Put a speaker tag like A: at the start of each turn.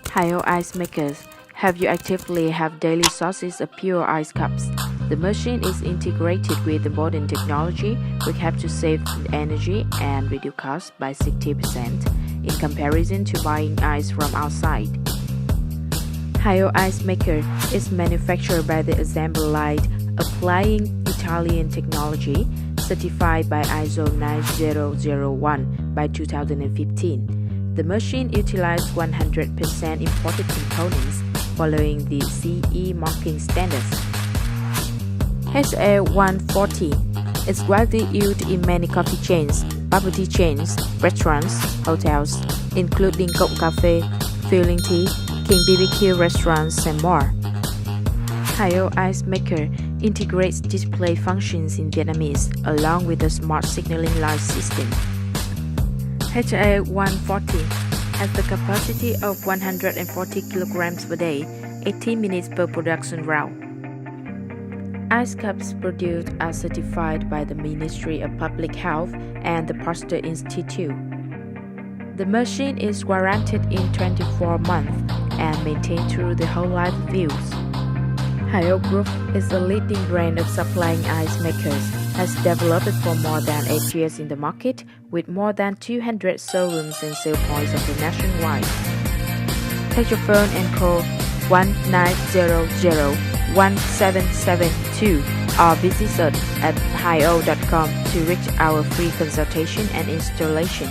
A: HA140 ice makers. Have you actively have daily sources of pure ice cups? The machine is integrated with the modern technology, which help to save energy and reduce costs by 60% in comparison to buying ice from outside. HA140 ice maker is manufactured by the assembly line applying Italian technology, certified by ISO 9001 by 2015. The machine utilizes 100% imported components following the CE marking standards. HA140 is widely used in many coffee chains, bubble tea chains, restaurants, hotels, including Cong Cafe, Feeling Tea, King BBQ restaurants, and more. HA140 ice maker integrates display functions in Vietnamese along with a smart signaling light system. HA140 has the capacity of 140 kilograms per day, 18 minutes per production round. Ice cups produced are certified by the Ministry of Public Health and the Pasteur Institute. The machine is warranted in 24 months and maintained through the whole life of use. HA140 Group is a leading brand of supplying ice makers, has developed for more than 8 years in the market with more than 200 showrooms and sale points of the nationwide. Take your phone and call 1900-1772 or visit us at HA140.com to reach our free consultation and installation.